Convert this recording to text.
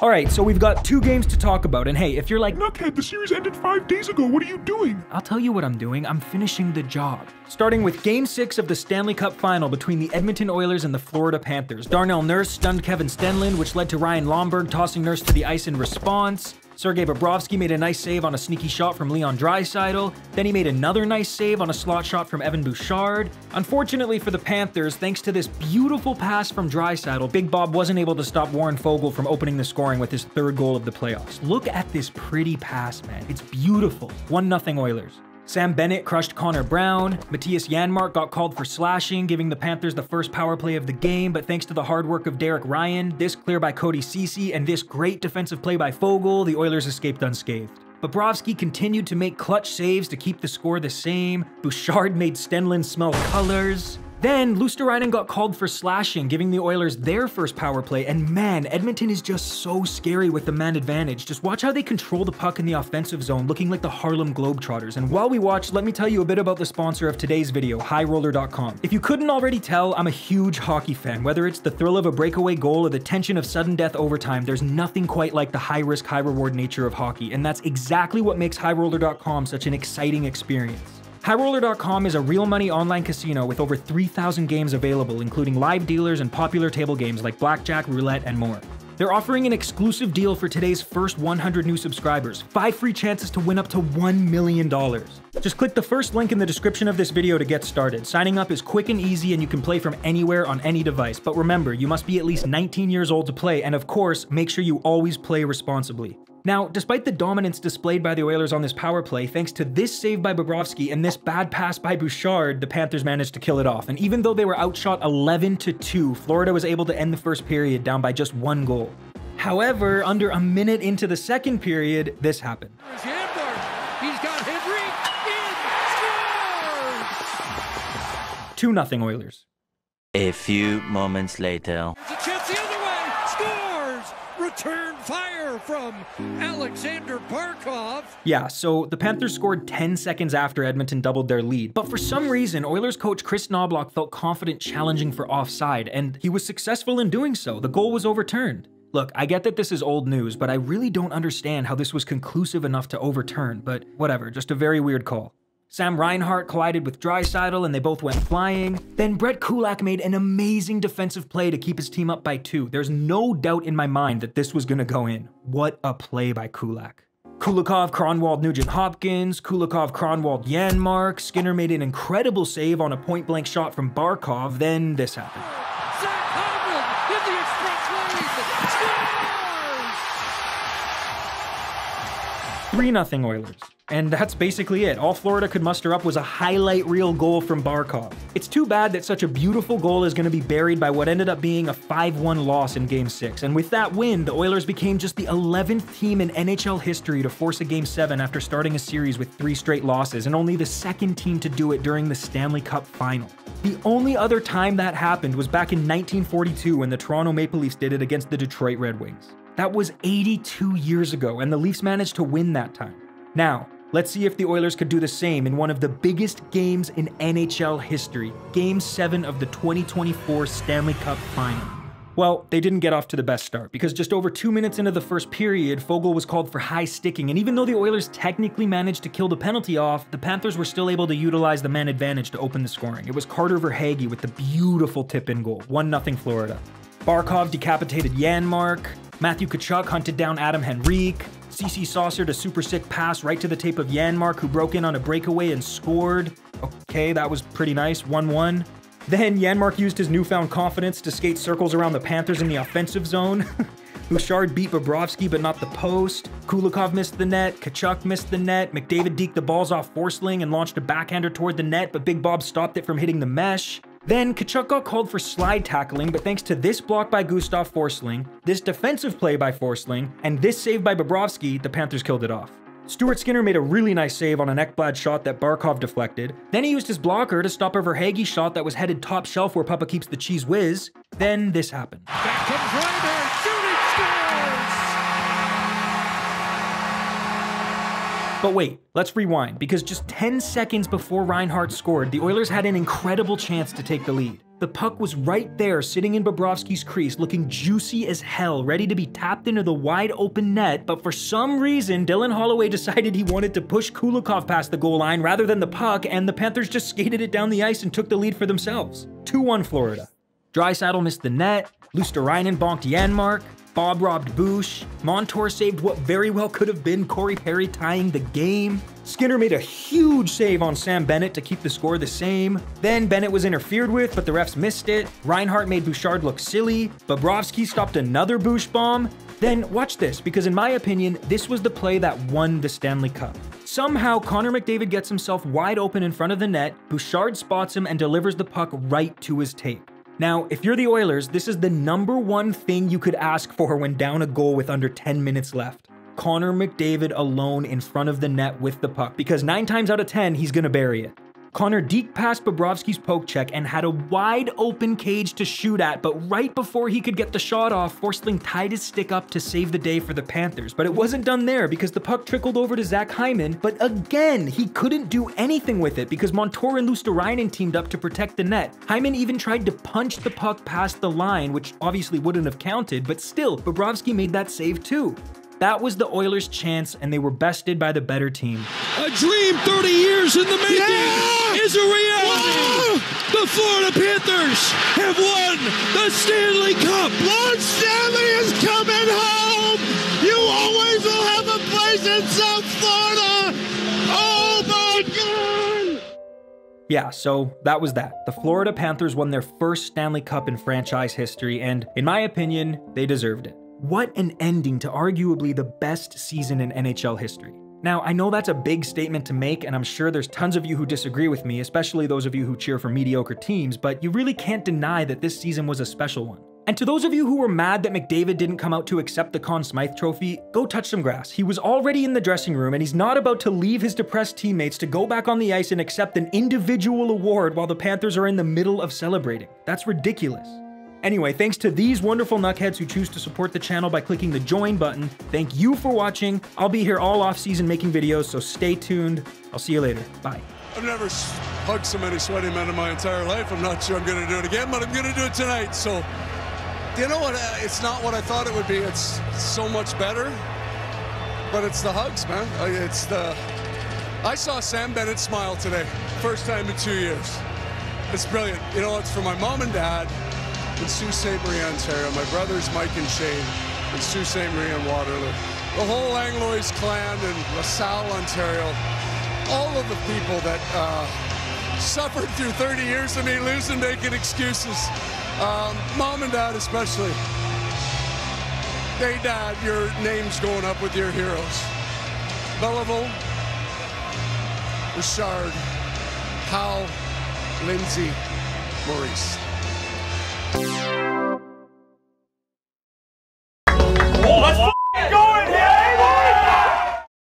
Alright, so we've got 2 games to talk about, and hey, if you're like, Nuckhead, the series ended 5 days ago, what are you doing? I'll tell you what I'm doing, I'm finishing the job. Starting with Game 6 of the Stanley Cup Final between the Edmonton Oilers and the Florida Panthers. Darnell Nurse stunned Kevin Stenlund, which led to Ryan Lomberg tossing Nurse to the ice in response. Sergei Bobrovsky made a nice save on a sneaky shot from Leon Draisaitl. Then he made another nice save on a slot shot from Evan Bouchard. Unfortunately for the Panthers, thanks to this beautiful pass from Draisaitl, Big Bob wasn't able to stop Warren Foegele from opening the scoring with his 3rd goal of the playoffs. Look at this pretty pass, man. It's beautiful. 1-0 Oilers. Sam Bennett crushed Connor Brown. Matthias Janmark got called for slashing, giving the Panthers the first power play of the game, but thanks to the hard work of Derek Ryan, this clear by Cody Ceci, and this great defensive play by Foegele, the Oilers escaped unscathed. Bobrovsky continued to make clutch saves to keep the score the same. Bouchard made Stenlund smell colors. Then, Luosterainen got called for slashing, giving the Oilers their first power play, and man, Edmonton is just so scary with the man advantage. Just watch how they control the puck in the offensive zone, looking like the Harlem Globetrotters. And while we watch, let me tell you a bit about the sponsor of today's video, HighRoller.com. If you couldn't already tell, I'm a huge hockey fan. Whether it's the thrill of a breakaway goal or the tension of sudden death overtime, there's nothing quite like the high-risk, high-reward nature of hockey, and that's exactly what makes HighRoller.com such an exciting experience. HighRoller.com is a real money online casino with over 3,000 games available, including live dealers and popular table games like blackjack, roulette, and more. They're offering an exclusive deal for today's first 100 new subscribers, 5 free chances to win up to $1 million. Just click the first link in the description of this video to get started. Signing up is quick and easy and you can play from anywhere on any device, but remember, you must be at least 19 years old to play, and of course, make sure you always play responsibly. Now, despite the dominance displayed by the Oilers on this power play, thanks to this save by Bobrovsky and this bad pass by Bouchard, the Panthers managed to kill it off. And even though they were outshot 11-2, Florida was able to end the first period down by just 1 goal. However, under a minute into the second period, this happened. He's got HENRIQUE in, scores! 2-0 Oilers. A few moments later. There's a chance the other way, scores! Return fire from ALEKSANDER BARKOV. Yeah, so the Panthers scored 10 seconds after Edmonton doubled their lead, but for some reason, Oilers coach Kris Knoblauch felt confident challenging for offside, and he was successful in doing so. The goal was overturned. Look, I get that this is old news, but I really don't understand how this was conclusive enough to overturn, but whatever, just a very weird call. Sam Reinhart collided with Draisaitl and they both went flying. Then Brett Kulak made an amazing defensive play to keep his team up by 2. There's no doubt in my mind that this was gonna go in. What a play by Kulak. Kulikov Kronwall Nugent Hopkins, Kulikov Kronwall Janmark, Skinner made an incredible save on a point-blank shot from Barkov, then this happened. 3-0 Oilers. And that's basically it. All Florida could muster up was a highlight reel goal from Barkov. It's too bad that such a beautiful goal is going to be buried by what ended up being a 5-1 loss in Game 6. And with that win, the Oilers became just the 11th team in NHL history to force a Game 7 after starting a series with 3 straight losses, and only the 2nd team to do it during the Stanley Cup Final. The only other time that happened was back in 1942 when the Toronto Maple Leafs did it against the Detroit Red Wings. That was 82 years ago, and the Leafs managed to win that time. Now, let's see if the Oilers could do the same in one of the biggest games in NHL history, Game 7 of the 2024 Stanley Cup Final. Well, they didn't get off to the best start, because just over 2 minutes into the first period, Foegele was called for high sticking, and even though the Oilers technically managed to kill the penalty off, the Panthers were still able to utilize the man advantage to open the scoring. It was Carter Verhaeghe with the beautiful tip-in goal, 1-0 Florida. Barkov decapitated Janmark, Matthew Tkachuk hunted down Adam Henrique, CC saucered a super sick pass right to the tape of Janmark, who broke in on a breakaway and scored. Okay, that was pretty nice, 1-1. Then Janmark used his newfound confidence to skate circles around the Panthers in the offensive zone. Bouchard beat Bobrovsky but not the post. Kulikov missed the net, Tkachuk missed the net, McDavid deked the balls off Forsling and launched a backhander toward the net, but Big Bob stopped it from hitting the mesh. Then Tkachuk got called for slide tackling, but thanks to this block by Gustav Forsling, this defensive play by Forsling, and this save by Bobrovsky, the Panthers killed it off. Stuart Skinner made a really nice save on an Ekblad shot that Barkov deflected. Then he used his blocker to stop a Verhaeghe shot that was headed top shelf where Papa keeps the cheese whiz. Then this happened. Back comes Reinhardt, shooting, scores! But wait, let's rewind, because just 10 seconds before Reinhardt scored, the Oilers had an incredible chance to take the lead. The puck was right there, sitting in Bobrovsky's crease, looking juicy as hell, ready to be tapped into the wide open net, but for some reason, Dylan Holloway decided he wanted to push KULAK past the goal line rather than the puck, and the Panthers just skated it down the ice and took the lead for themselves. 2-1 Florida. Draisaitl missed the net, Luosterainen bonked Janmark, Bob robbed Bush, Montour saved what very well could have been Corey Perry tying the game, Skinner made a huge save on Sam Bennett to keep the score the same, then Bennett was interfered with but the refs missed it, REINHART made Bouchard look silly, Bobrovsky stopped another Bush bomb, then watch this, because in my opinion, this was the play that won the Stanley Cup. Somehow, Connor McDavid gets himself wide open in front of the net, Bouchard spots him and delivers the puck right to his tape. Now, if you're the Oilers, this is the #1 thing you could ask for when down a goal with under 10 minutes left. Connor McDavid alone in front of the net with the puck, because 9 times out of 10, he's gonna bury it. Connor deked past Bobrovsky's poke check and had a wide open cage to shoot at, but right before he could get the shot off, Forsling tied his stick up to save the day for the Panthers. But it wasn't done there because the puck trickled over to Zach Hyman, but again, he couldn't do anything with it because Montour and Luosterainen teamed up to protect the net. Hyman even tried to punch the puck past the line, which obviously wouldn't have counted, but still, Bobrovsky made that save too. That was the Oilers' chance, and they were bested by the better team. A dream 30 years in the making is a reality. Whoa! The Florida Panthers have won the Stanley Cup. Lord Stanley is coming home. You always will have a place in South Florida. Oh my God. Yeah, so that was that. The Florida Panthers won their first Stanley Cup in franchise history, and in my opinion, they deserved it. What an ending to arguably the best season in NHL history. Now, I know that's a big statement to make, and I'm sure there's tons of you who disagree with me, especially those of you who cheer for mediocre teams, but you really can't deny that this season was a special one. And to those of you who were mad that McDavid didn't come out to accept the Conn Smythe trophy, go touch some grass. He was already in the dressing room, and he's not about to leave his depressed teammates to go back on the ice and accept an individual award while the Panthers are in the middle of celebrating. That's ridiculous. Anyway, thanks to these wonderful Nuckheads who choose to support the channel by clicking the join button. Thank you for watching. I'll be here all off-season making videos, so stay tuned. I'll see you later. Bye. I've never hugged so many sweaty men in my entire life. I'm not sure I'm going to do it again, but I'm going to do it tonight. So, you know what? It's not what I thought it would be. It's so much better, but it's the hugs, man. I saw Sam Bennett smile today. First time in 2 years. It's brilliant. You know, it's for my mom and dad in Sault Ste. Marie, Ontario, my brothers Mike and Shane in Sault Ste. Marie and Waterloo, the whole Langlois clan in LaSalle, Ontario, all of the people that suffered through 30 years of me losing, making excuses, mom and dad especially. Hey Dad, your name's going up with your heroes. Belleville, Richard, Hal, Lindsay, Maurice.